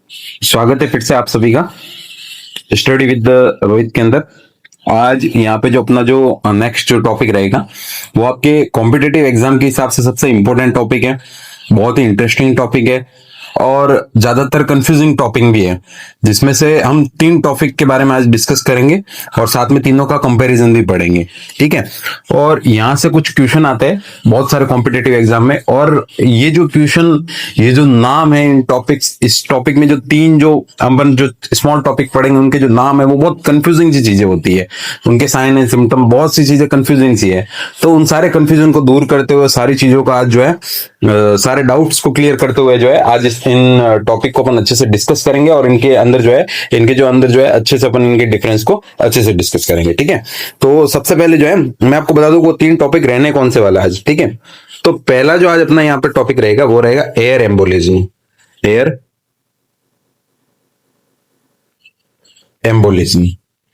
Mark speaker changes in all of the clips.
Speaker 1: स्वागत है फिर से आप सभी का स्टडी विद रोहित के अंदर। आज यहाँ पे जो अपना जो नेक्स्ट जो टॉपिक रहेगा वो आपके कॉम्पिटेटिव एग्जाम के हिसाब से सबसे इंपॉर्टेंट टॉपिक है। बहुत ही इंटरेस्टिंग टॉपिक है और ज्यादातर कंफ्यूजिंग टॉपिक भी है, जिसमें से हम 3 टॉपिक के बारे में आज डिस्कस करेंगे और साथ में तीनों का कंपैरिजन भी पढ़ेंगे। ठीक है, और यहाँ से कुछ क्वेश्चन आते हैं बहुत सारे कॉम्पिटेटिव एग्जाम में, और ये जो क्वेश्चन, ये जो नाम है इन टॉपिक्स, इस टॉपिक में जो 3 जो अपन जो स्मॉल टॉपिक पढ़ेंगे उनके जो नाम है वो बहुत कंफ्यूजिंग सी चीजें होती है, उनके साइन एंड सिम्टम बहुत सी चीजें कंफ्यूजिंग सी है। तो उन सारे कंफ्यूजन को दूर करते हुए, सारी चीजों का आज जो है सारे डाउट्स को क्लियर करते हुए जो है आज इन टॉपिक को अपन अच्छे से डिस्कस करेंगे और इनके अंदर जो है, इनके जो अंदर जो है अच्छे से अपन इनके डिफरेंस को अच्छे से डिस्कस करेंगे। ठीक है, तो सबसे पहले जो है मैं आपको बता दूं वो 3 टॉपिक रहने कौन से वाला है आज। ठीक है, तो पहला जो आज अपना यहाँ पे टॉपिक रहेगा वो रहेगा एयर एम्बोलिज्म। एयर एम्बोलिज्म,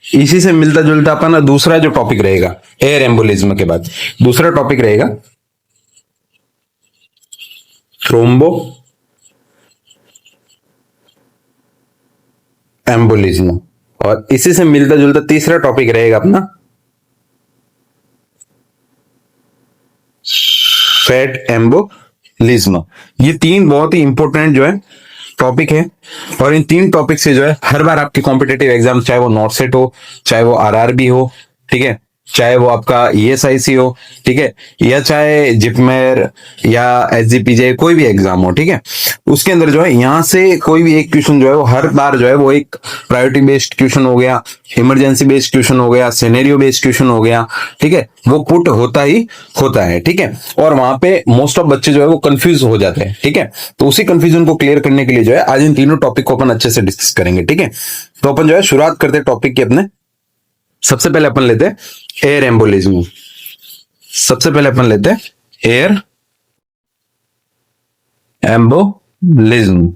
Speaker 1: इसी से मिलता जुलता अपना दूसरा जो टॉपिक रहेगा एयर एम्बोलिज्म के बाद दूसरा टॉपिक रहेगा थ्रोम्बो एम्बोलिज्म, और इसी से मिलता जुलता तीसरा टॉपिक रहेगा अपना फैट एम्बोलिज्म। ये 3 बहुत ही इंपॉर्टेंट जो है टॉपिक है, और इन 3 टॉपिक से जो है हर बार आपके कॉम्पिटेटिव एग्जाम, चाहे वो नॉट सेट हो, चाहे वो आरआरबी हो, ठीक है, चाहे वो आपका ईएसआईसी हो, ठीक है, या चाहे जिपमेर या एसजीपीजे कोई भी एग्जाम हो, ठीक है, उसके अंदर जो है यहाँ से कोई भी एक क्वेश्चन जो है वो हर बार जो है वो एक प्रायोरिटी बेस्ड क्वेश्चन हो गया, इमरजेंसी बेस्ड क्वेश्चन हो गया, सिनेरियो बेस्ड क्वेश्चन हो गया, ठीक है, वो पुट होता ही होता है। ठीक है, और वहां पे मोस्ट ऑफ बच्चे जो है वो कंफ्यूज हो जाते हैं। ठीक है, तो उसी कंफ्यूजन को क्लियर करने के लिए जो है आज इन तीनों टॉपिक को अपन अच्छे से डिस्कस करेंगे। ठीक है, तो अपन जो है शुरुआत करते हैं टॉपिक के अपने। सबसे पहले अपन लेते हैं एयर एम्बोलिज्म। सबसे पहले अपन लेते हैं एयर एम्बोलिज्म।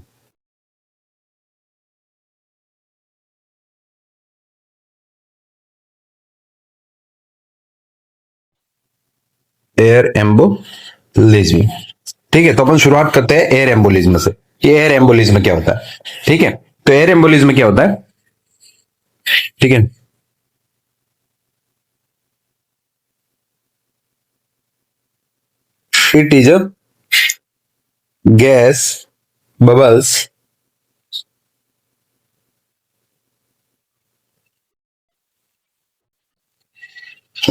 Speaker 1: एयर एम्बोलिज्म, ठीक है, तो अपन शुरुआत करते हैं एयर एम्बोलिज्म से। ये एयर एम्बोलिज्म क्या होता है? ठीक है, तो एयर एम्बोलिज्म क्या होता है? ठीक है, it is a gas bubbles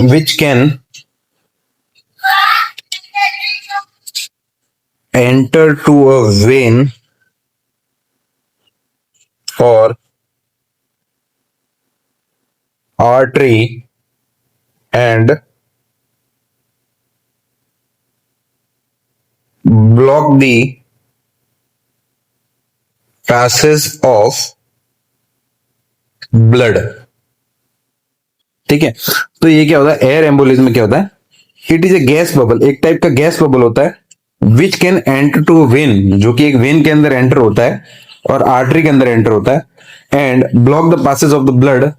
Speaker 1: which can enter to a vein or artery and block the passage of blood। ठीक है, तो ये क्या होता है? एयर एम्बोलिज्म क्या होता है? It is a gas bubble, एक टाइप का गैस बबल होता है which can enter to vein, जो कि एक वेन के अंदर एंटर होता है और आर्टरी के अंदर एंटर होता है, and block the passage of the blood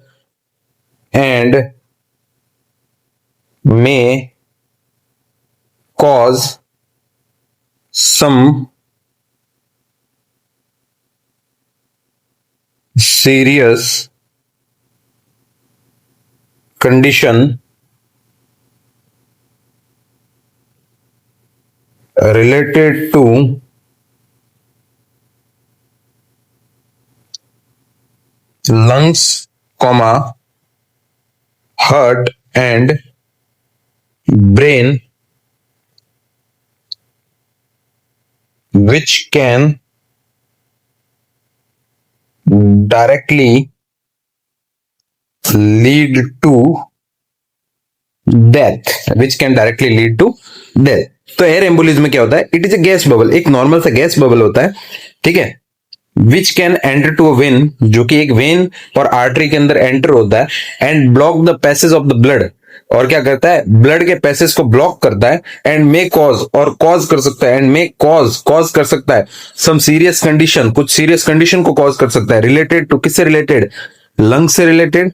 Speaker 1: and may cause some serious condition related to lungs, heart and brain, which can directly lead to death, which can directly lead to death. तो air embolism क्या होता है? It is a gas bubble, एक normal सा gas bubble होता है, ठीक है, which can enter to a vein, जो कि एक वेन और आर्टरी के अंदर एंटर होता है, and block the passage of the blood, और क्या करता है? ब्लड के पैसेज को ब्लॉक करता है, एंड मे कॉज, और कॉज कर सकता है, एंड मे कॉज कर सकता है सम सीरियस कंडीशन, कुछ सीरियस कंडीशन को कॉज कर सकता है, रिलेटेड टू, किससे रिलेटेड? लंग से रिलेटेड,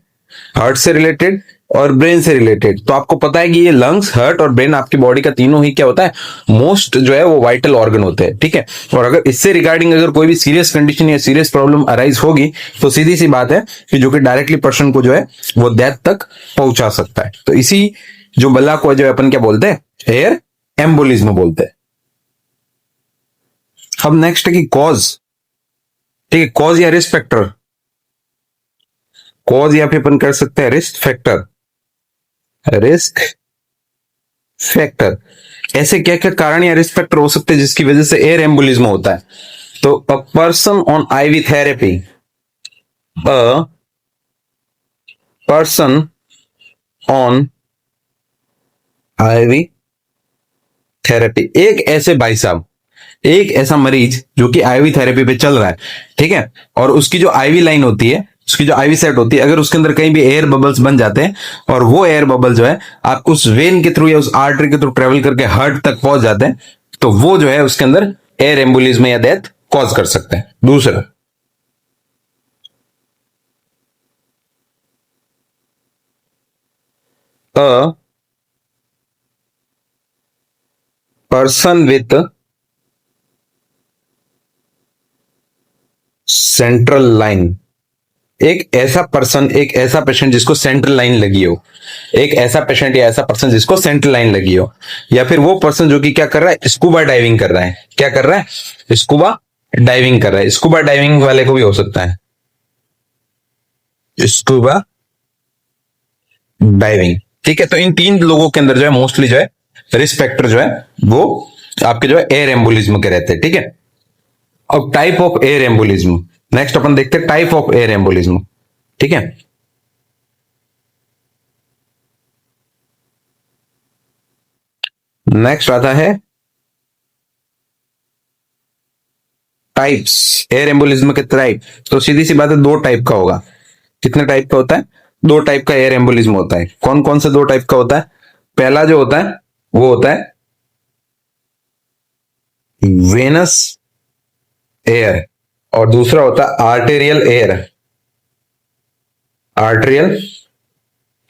Speaker 1: हार्ट से रिलेटेड और ब्रेन से रिलेटेड। तो आपको पता है कि ये लंग्स, हार्ट और ब्रेन आपकी बॉडी का तीनों ही क्या होता है, मोस्ट जो है वो वाइटल ऑर्गन होते हैं, ठीक है। और अगर इससे रिगार्डिंग अगर कोई भी सीरियस कंडीशन या सीरियस प्रॉब्लम अराइज होगी तो सीधी सी बात है कि जो कि डायरेक्टली पर्सन को जो है वो डेथ तक पहुंचा सकता है। तो इसी जो बला को जो अपन क्या बोलते हैं, एयर एम्बोलिज्म बोलते हैं। अब नेक्स्ट है कि कॉज, ठीक है, कॉज या रिस्क फैक्टर। कॉज या फिर अपन कर सकते हैं रिस्क फैक्टर। रिस्क फैक्टर, ऐसे क्या क्या कारण या रिस्क फैक्टर हो सकते हैं जिसकी वजह से एयर एम्बोलिज्म होता है। तो a person on ivy therapy, a person on ivy therapy, एक ऐसे भाई साहब, एक ऐसा मरीज जो कि आईवी थेरेपी पे चल रहा है, ठीक है, और उसकी जो आईवी लाइन होती है, उसकी जो आईवी सेट होती है, अगर उसके अंदर कहीं भी एयर बबल्स बन जाते हैं और वो एयर बबल जो है आप उस वेन के थ्रू या उस आर्टरी के थ्रू ट्रेवल करके हार्ट तक पहुंच जाते हैं, तो वो जो है उसके अंदर एयर एम्बोलिज्म या डेथ कॉज कर सकते हैं। दूसरा, a person with central line, एक ऐसा पर्सन, एक ऐसा पेशेंट जिसको सेंट्रल लाइन लगी हो, एक ऐसा पेशेंट या ऐसा पर्सन जिसको सेंट्रल लाइन लगी हो, या फिर वो पर्सन जो कि क्या कर रहा है, स्कूबा डाइविंग कर रहा है। क्या कर रहा है, स्कूबा डाइविंग कर रहा है। स्कूबा डाइविंग वाले को भी हो सकता है स्कूबा डाइविंग, ठीक है। तो इन तीन लोगों के अंदर जो है मोस्टली जो है रिस्क फैक्टर जो है वो आपके जो है एयर एम्बोलिज्म के रहते हैं, ठीक है। अब type of air embolism, next अपन देखते हैं टाइप ऑफ एयर एम्बोलिज्म, ठीक है। नेक्स्ट आता है टाइप्स, एयर एम्बोलिज्म के टाइप। तो सीधी सी बात है, दो टाइप का होगा। कितने टाइप का होता है, दो टाइप का एयर एम्बोलिज्म होता है। कौन कौन से दो टाइप का होता है, पहला जो होता है वो होता है वेनस एयर और दूसरा होता है आर्टेरियल एयर, आर्टेरियल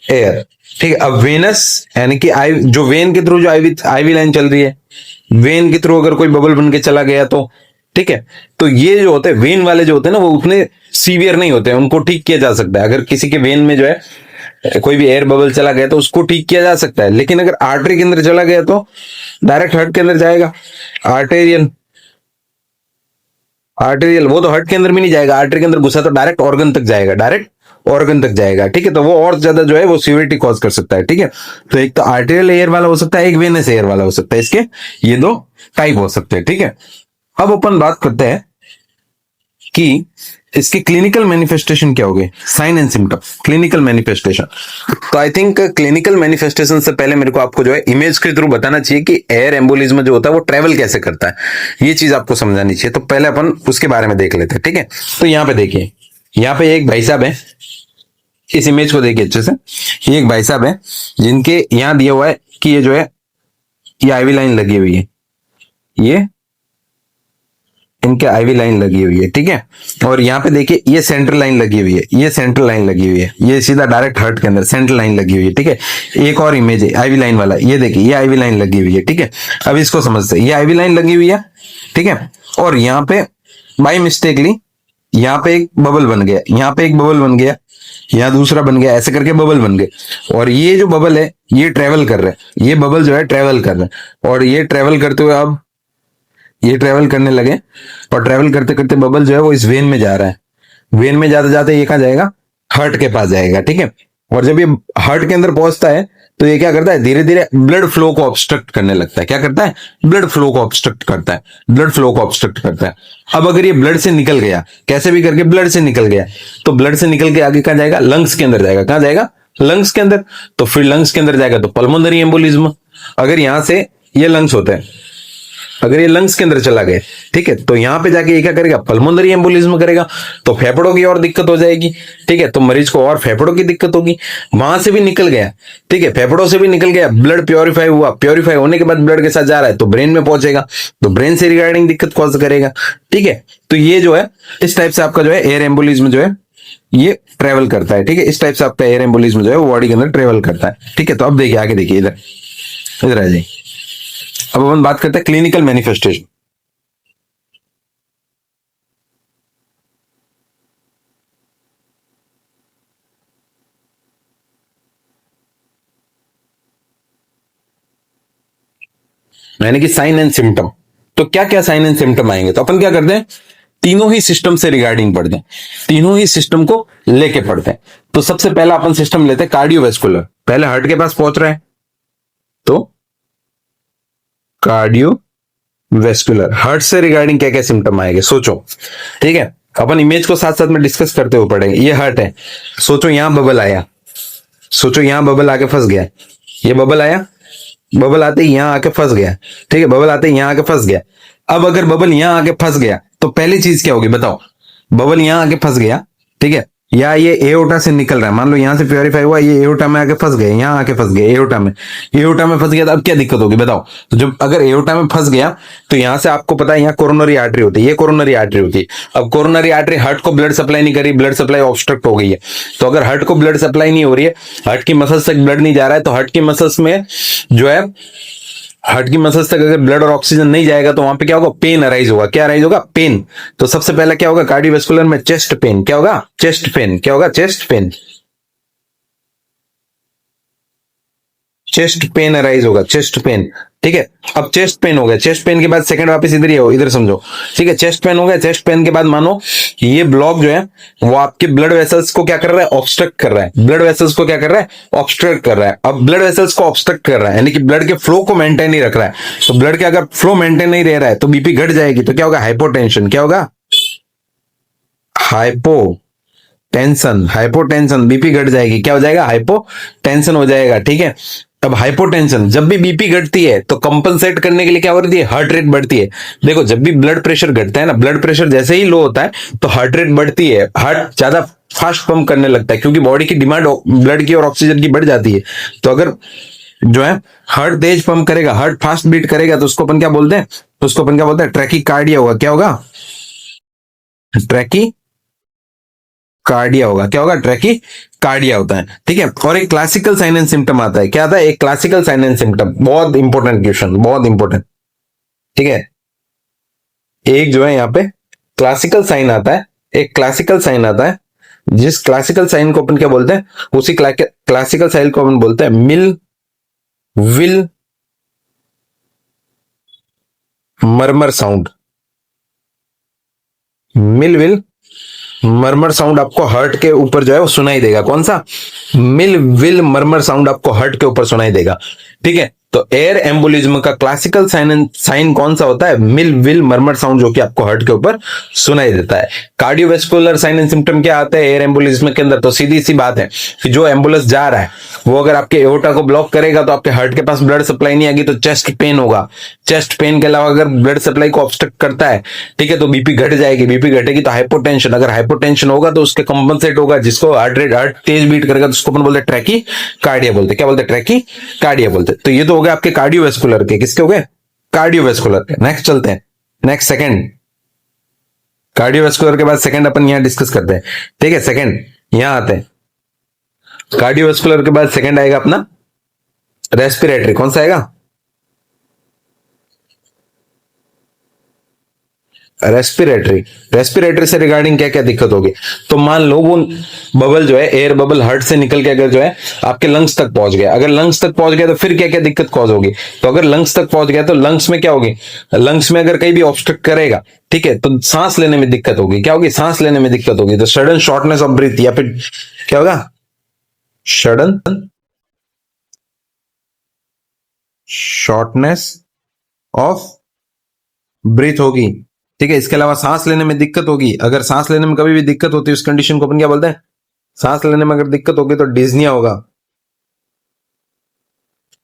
Speaker 1: एयर, ठीक है। अब वेनस यानी कि आई, जो वेन के थ्रू जो आईवी आईवी लाइन चल रही है, वेन के थ्रू अगर कोई बबल बन के चला गया तो, ठीक है, तो ये जो होते हैं वेन वाले जो होते हैं ना वो उतने सीवियर नहीं होते हैं, उनको ठीक किया जा सकता है। अगर किसी के वेन में जो है कोई भी एयर बबल चला गया तो उसको ठीक किया जा सकता है, लेकिन अगर आर्टरी के अंदर चला गया तो डायरेक्ट हार्ट के अंदर जाएगा। आर्टेरियल, आर्टेरियल वो तो हार्ट के अंदर भी नहीं जाएगा, आर्टरी के अंदर घुसा तो डायरेक्ट ऑर्गन तक जाएगा, डायरेक्ट ऑर्गन तक जाएगा, ठीक है। तो वो और ज्यादा जो है वो सीवियरिटी कॉज कर सकता है, ठीक है। तो एक तो आर्टेरियल एयर वाला हो सकता है, एक वेनस एयर वाला हो सकता है, इसके ये दो टाइप हो सकते हैं, ठीक है। अब अपन बात करते हैं कि इसके क्लिनिकल मैनिफेस्टेशन क्या हो गए, sign and symptom, clinical manifestation. तो आई थिंक क्लिनिकल मैनिफेस्टेशन से पहले मेरे को आपको जो है इमेज के थ्रू बताना चाहिए कि एयर एम्बोलिज्म जो होता है वो ट्रेवल कैसे करता है, ये चीज आपको समझानी चाहिए। तो पहले अपन उसके बारे में देख लेते हैं, ठीक है। तो यहाँ पे देखिए, यहाँ पे एक भाई साहब है, इस इमेज को देखिए अच्छे से, ये एक भाई साहब है जिनके यहाँ दिया हुआ है कि ये जो है ये आईवी लाइन लगी हुई है, ये इनके आईवी लाइन लगी हुई है, ठीक है। और यहाँ पे देखिए ये सेंट्रल लाइन लगी हुई है, ये सेंट्रल लाइन लगी हुई है, ये सीधा डायरेक्ट हार्ट के अंदर सेंट्रल लाइन लगी हुई है, ठीक है। एक और इमेज है आईवी लाइन वाला, ये देखिए ये आईवी लाइन लगी हुई है, ठीक है। अब इसको समझते हैं, ये आईवी लाइन लगी हुई है, ठीक है। और यहाँ पे बाई मिस्टेकली यहाँ पे एक बबल बन गया, यहाँ पे एक बबल बन गया, यहाँ दूसरा बन गया, ऐसे करके बबल बन गए। और ये जो बबल है ये ट्रेवल कर रहे हैं, ये बबल जो है ट्रेवल कर रहे हैं, और ये ट्रेवल करते हुए अब ये ट्रेवल करने लगे, और ट्रेवल करते करते बबल जो है वो इस वेन में जा रहा है, वेन में जाते जाते ये कहाँ जाएगा, हार्ट के पास जाएगा, ठीक है। और जब ये हार्ट के अंदर पहुंचता है तो ये क्या करता है, धीरे धीरे ब्लड फ्लो को ऑब्स्ट्रक्ट करने लगता है। क्या करता है, ब्लड फ्लो को ऑब्स्ट्रक्ट करता है, ब्लड फ्लो को ऑब्स्ट्रक्ट करता है। अब अगर ये ब्लड से निकल गया, कैसे भी करके ब्लड से निकल गया, तो ब्लड से निकल के आगे कहाँ जाएगा, लंग्स के अंदर जाएगा। कहाँ जाएगा, लंग्स के अंदर। तो फिर लंग्स के अंदर जाएगा तो पल्मोनरी एम्बोलिज्म। अगर यहां से ये लंग्स होते हैं, अगर ये लंग्स के अंदर चला गया, ठीक है, तो यहां पे जाके ये क्या करेगा, पल्मोनरी एम्बोलिज्म करेगा, तो फेफड़ों की और दिक्कत हो जाएगी, ठीक है। तो मरीज को और फेफड़ों की दिक्कत होगी। वहां से भी निकल गया, ठीक है, फेफड़ों से भी निकल गया, ब्लड प्योरीफाई हुआ, प्योरीफाई होने के बाद ब्लड के साथ जा रहा है तो ब्रेन में पहुंचेगा, तो ब्रेन से रिगार्डिंग दिक्कत कॉज करेगा, ठीक है। तो ये जो है इस टाइप से आपका जो है एयर एम्बोलिज्म जो है ये ट्रेवल करता है, ठीक है। इस टाइप से आपका एयर एम्बोलिज्म जो है वो बॉडी के अंदर ट्रेवल करता है, ठीक है। तो अब देखिए आगे, देखिए इधर, इधर आ जाइए। अब अपन बात करते हैं क्लिनिकल मैनिफेस्टेशन। यानी कि साइन एंड सिम्टम। तो क्या क्या साइन एंड सिम्टम आएंगे, तो अपन क्या करते हैं, तीनों ही सिस्टम से रिगार्डिंग पढ़ते हैं, तीनों ही सिस्टम को लेके पढ़ते हैं। तो सबसे पहला अपन सिस्टम लेते हैं कार्डियोवेस्कुलर, पहले हार्ट के पास पहुंच रहा है, तो कार्डियोवेस्कुलर, हार्ट से रिगार्डिंग क्या क्या सिम्टम आएंगे सोचो, ठीक है। अपन इमेज को साथ साथ में डिस्कस करते हुए पढ़ेंगे। ये हार्ट है, सोचो यहां बबल आया, सोचो यहां बबल आके फंस गया, ये बबल आया, बबल आते ही यहां आके फंस गया, ठीक है, बबल आते ही यहां आके फंस गया। अब अगर बबल यहां आके फंस गया तो पहली चीज क्या होगी बताओ, बबल यहां आके फंस गया, ठीक है, या ये एओटा से निकल रहा है, मान लो यहां से प्योरीफाई हुआ, ये एओटा में आके फंस गया, यहां आके फंस गया एओटा में, एओटा में फंस गया, तो अब क्या दिक्कत होगी बताओ। तो जब अगर एओटा में फंस गया तो यहां से आपको पता है यहाँ कोरोनरी आर्टरी होती है, ये कोरोनरी आर्टरी होती है। अब कोरोनरी आर्टरी हार्ट को ब्लड सप्लाई नहीं करी, ब्लड सप्लाई ऑब्स्ट्रक्ट हो गई है। तो अगर हार्ट को ब्लड सप्लाई नहीं हो रही है, हार्ट की मसल्स तक ब्लड नहीं जा रहा है, तो हार्ट की मसल्स में जो है, हार्ट की मसल्स तक अगर ब्लड और ऑक्सीजन नहीं जाएगा तो वहां पे क्या होगा, पेन अराइज होगा। क्या अराइज होगा, पेन। तो सबसे पहला क्या होगा कार्डियोवेस्कुलर में, चेस्ट पेन। क्या होगा, चेस्ट पेन। क्या होगा, chest pain. Chest pain arise होगा, चेस्ट पेन, ठीक है। अब चेस्ट पेन हो गया, चेस्ट पेन के बाद सेकंड वापस इधर ही हो, इधर समझो, ठीक है। चेस्ट पेन हो गया, चेस्ट पेन के बाद मानो ये ब्लॉक जो है वो आपके ब्लड वेसल्स को क्या कर रहा है, ऑब्स्ट्रक्ट कर रहा है, ब्लड वेसल्स को क्या कर रहा है, ऑब्स्ट्रक्ट कर रहा है। अब ब्लड वेसल्स को ऑब्स्ट्रक्ट कर रहा है यानी कि ब्लड के फ्लो को मेंटेन नहीं रख रहा है। तो ब्लड के अगर फ्लो मेंटेन नहीं रह रहा है तो बीपी घट जाएगी, तो क्या होगा, हाइपोटेंशन। क्या होगा, हाइपो टेंशन, हाइपोटेंशन, बीपी घट जाएगी, क्या हो जाएगा, हाइपोटेंशन हो जाएगा, ठीक है। अब हाइपोटेंशन, जब भी बीपी घटती है तो कंपनसेट करने के लिए क्या हो रही है, हार्ट रेट बढ़ती है। देखो जब भी ब्लड प्रेशर घटता है ना, ब्लड प्रेशर जैसे ही लो होता है तो हार्ट रेट बढ़ती है, हार्ट ज्यादा फास्ट पंप करने लगता है, क्योंकि बॉडी की डिमांड ब्लड की और ऑक्सीजन की बढ़ जाती है। तो अगर जो है हार्ट तेज पंप करेगा, हार्ट फास्ट बीट करेगा, तो उसको अपन क्या बोलते हैं, तो उसको अपन क्या बोलते हैं, ट्रैकीकार्डिया होगा। क्या होगा, ट्रैकी कार्डिया होगा। क्या होगा, ट्रैकी कार्डिया होता है, ठीक है। और एक क्लासिकल साइन एंड सिम्टम आता है, क्या आता है, एक क्लासिकल साइन एंड सिम्टम, बहुत इंपॉर्टेंट क्वेश्चन, बहुत इंपॉर्टेंट, ठीक है। एक जो है यहाँ पे क्लासिकल साइन आता है, एक क्लासिकल साइन आता है, जिस क्लासिकल साइन को अपन क्या बोलते हैं, उसी क्लासिकल साइन को अपन बोलते हैं mill wheel murmur sound. Mill wheel murmur sound आपको हार्ट के ऊपर जो है वो सुनाई देगा। कौन सा, मिल विल मरमर साउंड आपको हार्ट के ऊपर सुनाई देगा, ठीक है। तो एयर एम्बोलिज्म का क्लासिकल साइन कौन सा होता है, मिल विल मरमर साउंड, जो कि आपको हार्ट के ऊपर सुनाई देता है। कार्डियोवेस्कुलर साइन एंड सिम्टम क्या आता है एयर एम्बोलिज्म के अंदर, तो सीधी सी बात है कि जो एम्बुलेंस जा रहा है वो अगर आपके एओर्टा को ब्लॉक करेगा तो आपके हार्ट के पास ब्लड सप्लाई नहीं आएगी, तो चेस्ट पेन होगा। चेस्ट पेन के अलावा अगर ब्लड सप्लाई को ऑब्स्ट्रक्ट करता है, ठीक है, तो बीपी घट जाएगी, बीपी घटेगी तो हाइपोटेंशन, अगर हाइपोटेंशन होगा तो उसके कंपनसेट होगा, जिसको हार्ट रेट, हार्ट तेज बीट करेगा तो उसको अपन बोलते हैं ट्रैकी कार्डिया बोलते हैं। क्या बोलते हैं, ट्रैकी कार्डिया बोलते हैं। तो ये तो हो गया आपके कार्डियोवेस्कुलर के, किसके हो गए, कार्डियोवेस्कुलर के। नेक्स्ट चलते हैं, नेक्स्ट सेकंड, कार्डियोवेस्कुलर के बाद सेकंड अपन यहां डिस्कस करते हैं, ठीक है। सेकंड यहां आते हैं, कार्डियोवेस्कुलर के बाद सेकंड आएगा अपना रेस्पिरेटरी। कौन सा आएगा, रेस्पिरेटरी। रेस्पिरेटरी से रिगार्डिंग क्या क्या दिक्कत होगी, तो मान लो वो बबल जो है, एयर बबल हार्ट से निकल के अगर जो है आपके लंग्स तक पहुंच गया, अगर लंग्स तक पहुंच गया तो फिर क्या क्या दिक्कत कॉज होगी, तो अगर लंग्स तक पहुंच गया तो लंग्स में क्या होगी, लंग्स में अगर कहीं भी ऑब्स्ट्रक्ट करेगा, ठीक है, तो सांस लेने में दिक्कत होगी। क्या होगी, सांस लेने में दिक्कत होगी। तो सडन शॉर्टनेस ऑफ ब्रीथ, या फिर क्या होगा, सडन शॉर्टनेस ऑफ ब्रीथ होगी, ठीक है। इसके अलावा सांस लेने में दिक्कत होगी, अगर सांस लेने में कभी भी दिक्कत होती है उस कंडीशन को अपन क्या बोलते हैं, सांस लेने में अगर दिक्कत होगी तो डिज्निया होगा,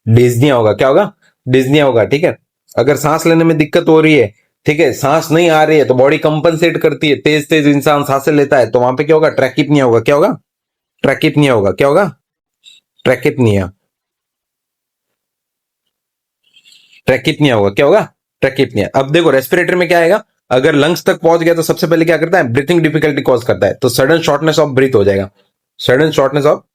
Speaker 1: डिज्निया होगा। क्या होगा, डिज्निया होगा, ठीक है। अगर सांस लेने में दिक्कत हो रही है, ठीक है, सांस नहीं आ रही है, तो बॉडी कंपनसेट करती है, तेज तेज इंसान सांसें लेता है, तो वहां पे क्या होगा, ट्रैकिपनिया होगा। क्या होगा, ट्रैकिपनिया होगा। क्या होगा, ट्रैकिपनिया, ट्रैकिपनिया होगा। क्या होगा, ट्रैकिपनिया। अब देखो रेस्पिरेटर में क्या आएगा, अगर लंग्स तक पहुंच गया तो सबसे पहले क्या करता है, ब्रीथिंग डिफिकल्टी कॉज करता है, तो सडन शॉर्टनेस ऑफ ब्रीथ हो जाएगा, सडन शॉर्टनेस ऑफ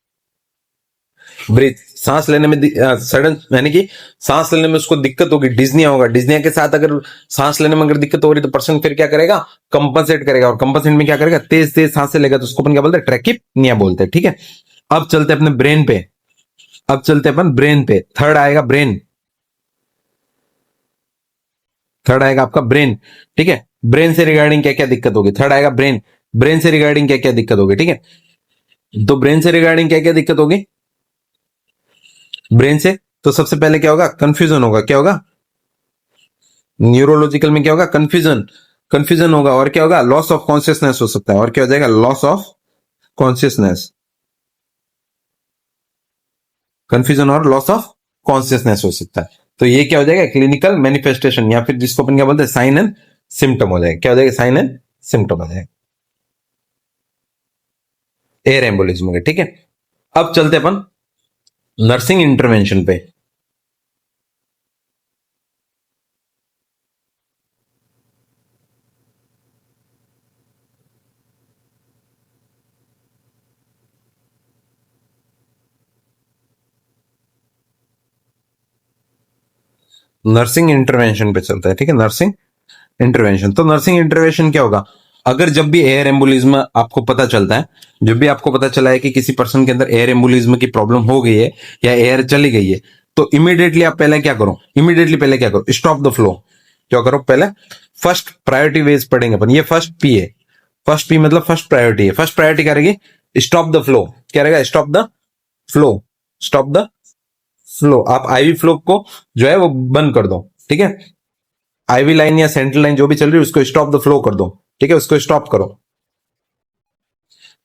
Speaker 1: ब्रीथ, सांस लेने में सडन यानी कि सांस लेने में उसको दिक्कत होगी, डिज्निया होगा, डिज्निया के साथ अगर सांस लेने में अगर दिक्कत हो रही तो पर्सन फिर क्या करेगा, कंपनसेट करेगा, और कंपनसेट में क्या करेगा, तेज तेज सांसें लेगा, तो उसको अपन क्या बोलते हैं, ट्रैकिपनिया बोलते हैं। ठीक है, अब चलते हैं अपने ब्रेन पे, अब चलते हैं अपन ब्रेन पे, थर्ड आएगा ब्रेन, थर्ड आएगा आपका ब्रेन। ठीक है, ब्रेन से रिगार्डिंग क्या क्या दिक्कत होगी, थर्ड आएगा ब्रेन, ब्रेन से रिगार्डिंग क्या क्या दिक्कत होगी। ठीक है, तो ब्रेन से रिगार्डिंग क्या क्या दिक्कत होगी, ब्रेन से तो सबसे पहले क्या होगा, कंफ्यूजन होगा, क्या होगा, न्यूरोलॉजिकल में क्या होगा, कंफ्यूजन, कंफ्यूजन होगा, और क्या होगा, लॉस ऑफ कॉन्शियसनेस हो सकता है, और क्या हो जाएगा, लॉस ऑफ कॉन्शियसनेस, कंफ्यूजन और लॉस ऑफ कॉन्शियसनेस हो सकता है। तो ये क्या हो जाएगा, क्लिनिकल मैनिफेस्टेशन, या फिर जिसको अपन क्या बोलते हैं, साइन एंड सिम्टम हो जाएगा, क्या हो जाएगा, साइन एंड सिम्टम हो जाएगा एयर एम्बोलिज्म के। ठीक है, अब चलते अपन नर्सिंग इंटरवेंशन पे। नर्सिंग इंटरवेंशन पे चलता है। ठीक है, नर्सिंग इंटरवेंशन, तो नर्सिंग इंटरवेंशन क्या होगा, अगर जब भी एयर एम्बोलिज्म आपको पता चलता है, जब भी आपको पता चला है कि किसी पर्सन के अंदर एयर एम्बोलिज्म की प्रॉब्लम हो गई है या एयर चली गई है, तो इमीडिएटली आप पहले क्या करो, इमीडिएटली पहले क्या करो, स्टॉप द फ्लो। क्या करो पहले, फर्स्ट प्रायोरिटी वेज पढ़ेंगे अपन, ये फर्स्ट पी है, फर्स्ट पी मतलब फर्स्ट प्रायोरिटी है, फर्स्ट प्रायोरिटी क्या रहेगी, स्टॉप द फ्लो, क्या रहेगा, stop the flow, stop the flow, आप आईवी फ्लो को जो है वो बंद कर दो। ठीक है, आईवी लाइन या सेंट्रल लाइन जो भी चल रही है उसको स्टॉप द फ्लो कर दो। ठीक है, उसको स्टॉप करो।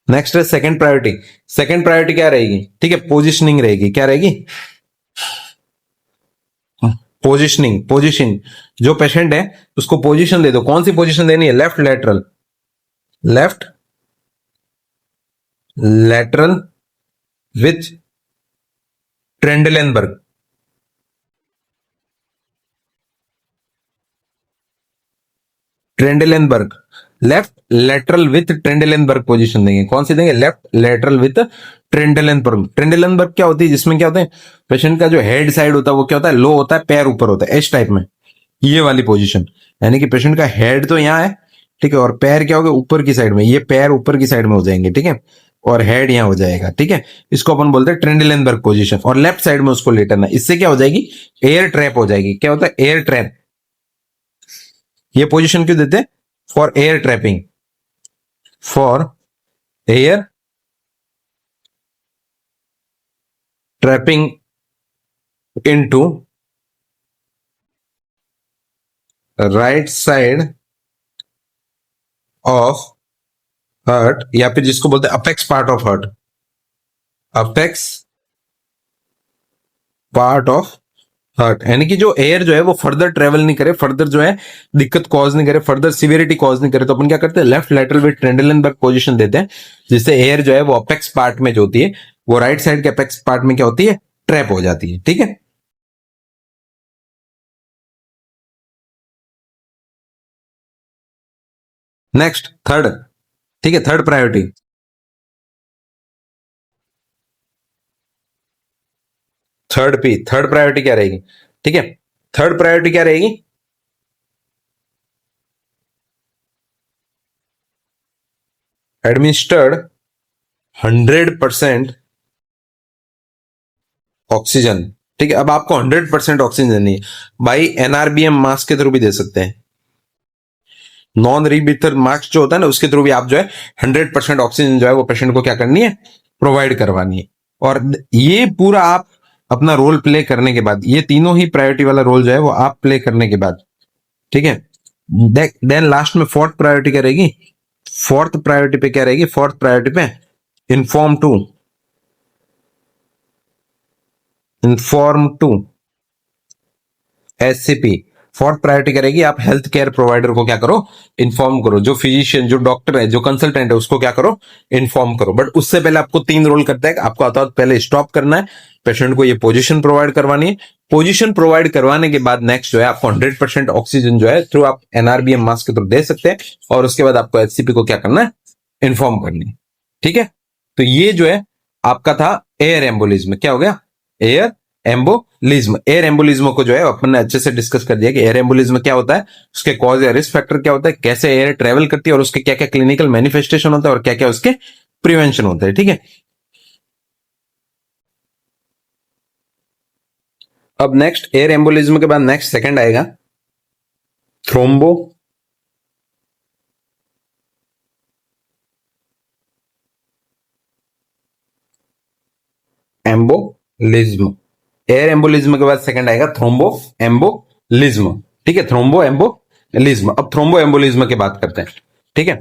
Speaker 1: नेक्स्ट है सेकंड प्रायोरिटी, सेकंड प्रायोरिटी क्या रहेगी, ठीक है, पोजिशनिंग रहेगी, क्या रहेगी, पोजिशनिंग, पोजिशन, जो पेशेंट है उसको पोजीशन दे दो, कौन सी पोजीशन देनी है, left lateral, left lateral with Trendelenburg, Trendelenburg, left lateral with Trendelenburg position देंगे, कौन सी देंगे, left lateral with Trendelenburg. Trendelenburg क्या होती है, जिसमें क्या होते हैं, पेशेंट का जो हेड साइड होता है वो क्या होता है, लो होता है, पैर ऊपर होता है, एच टाइप में, ये वाली पोजीशन, यानी कि पेशेंट का हेड तो यहाँ है, ठीक है, और पैर क्या होगा, ऊपर की साइड में, ये पैर ऊपर की साइड में हो जाएंगे। ठीक है, और हेड यहाँ हो जाएगा। ठीक है, इसको अपन बोलते हैं ट्रेंडलेनबर्ग पोजीशन, और लेफ्ट साइड में उसको लेटरना, इससे क्या हो जाएगी, एयर ट्रैप हो जाएगी। क्या होता है, एयर ट्रैप, ये पोजीशन क्यों देते हैं, for air trapping, for air trapping into right side of heart, या फिर जिसको बोलते हैं apex part of heart, apex part of heart, यानी कि जो एयर जो है वो फर्दर ट्रेवल नहीं करे, फर्दर जो है दिक्कत कॉज नहीं करे, फर्दर सिवियरिटी कॉज नहीं करे, तो अपन क्या करते हैं, लेफ्ट लेटरल विद ट्रेंडलेनबर्ग पोजीशन देते हैं, जिससे एयर जो है वो अपेक्स पार्ट में जो होती है, वो राइट साइड के अपेक्स पार्ट में क्या होती है, ट्रैप हो जाती है। ठीक है, नेक्स्ट थर्ड, ठीक है, third priority, third P, third priority क्या रहेगी, ठीक है, थर्ड प्रायोरिटी क्या रहेगी, एडमिनिस्टर्ड 100% ऑक्सीजन। ठीक है, अब आपको 100% ऑक्सीजन देनी है, बाई एनआरबीएम मास्क के थ्रू भी दे सकते हैं, नॉन रीब्रीथर मास्क जो होता है ना उसके थ्रू भी आप जो है 100% ऑक्सीजन जो है वो पेशेंट को क्या करनी है, प्रोवाइड करवानी है। और ये पूरा आप अपना रोल प्ले करने के बाद, ये तीनों ही प्रायोरिटी वाला रोल जो है वो आप प्ले करने के बाद, ठीक है, देन लास्ट में फोर्थ प्रायोरिटी क्या रहेगी, फोर्थ प्रायोरिटी पे क्या रहेगी, फोर्थ प्रायोरिटी पे inform to, inform to SCP, fourth priority करेगी, आप हेल्थ केयर प्रोवाइडर को क्या करो, इन्फॉर्म करो, जो फिजिशियन, जो डॉक्टर है, जो कंसल्टेंट है, उसको क्या करो, इन्फॉर्म करो। बट उससे पहले आपको 3 रोल करता है, आपको आता है पहले स्टॉप करना है, पेशेंट को ये पोजीशन प्रोवाइड करवानी है। पोजीशन प्रोवाइड करवाने के बाद नेक्स्ट जो है आपको 100% ऑक्सीजन जो है थ्रू आप एनआरबीएम मास्क के थ्रू दे सकते हैं, और उसके बाद आपको एचसीपी को क्या करना है, इन्फॉर्म करनी है। ठीक है, तो ये जो है आपका था एयर एम्बोलिज्म। क्या हो गया, एयर एम्बोलिज्म। एयर एम्बोलिज्म को जो है अपन ने अच्छे से डिस्कस कर दिया कि एयर एम्बोलिज्म क्या होता है, उसके कॉज या रिस्क फैक्टर क्या होता है, कैसे एयर ट्रेवल करती है, और उसके क्या क्या क्लिनिकल मैनिफेस्टेशन होता है, और क्या क्या उसके प्रिवेंशन होते हैं। ठीक है, अब नेक्स्ट एयर एम्बोलिज्म के बाद नेक्स्ट सेकंड आएगा थ्रोम्बो एम्बोलिज्म। एयर एम्बोलिज्म के बाद सेकंड आएगा थ्रोम्बो एम्बोलिज्म। ठीक है, थ्रोम्बो एम्बोलिज्म। अब थ्रोम्बो एम्बोलिज्म की बात करते हैं। ठीक है,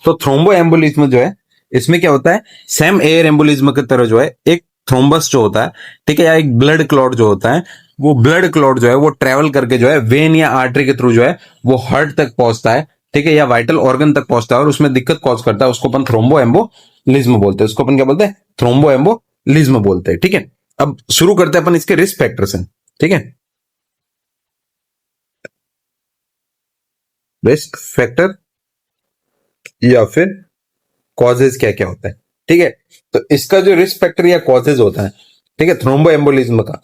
Speaker 1: तो थ्रोम्बो एम्बोलिज्म जो है, इसमें क्या होता है, सेम एयर एम्बोलिज्म की तरह जो है एक थ्रोम्बस जो होता है, ठीक है, या एक ब्लड क्लॉट जो होता है, वो ब्लड क्लॉट जो है वो ट्रेवल करके जो है वेन या आर्टरी के थ्रू जो है वो हार्ट तक पहुंचता है। ठीक है, या वाइटल ऑर्गन तक पहुंचता है और उसमें दिक्कत कॉज करता है, उसको अपन थ्रोम्बो एम्बोलिज्म बोलते हैं। उसको अपन क्या बोलते हैं, थ्रोम्बो एम्बोलिज्म बोलते हैं। ठीक है, अब शुरू करते हैं अपन इसके रिस्क फैक्टर से। ठीक है, रिस्क फैक्टर या फिर कॉजेज क्या क्या होता है। ठीक है, तो इसका जो रिस्क फैक्टर या कॉजेज होता है, ठीक है, थ्रोम्बो एम्बोलिज्म का,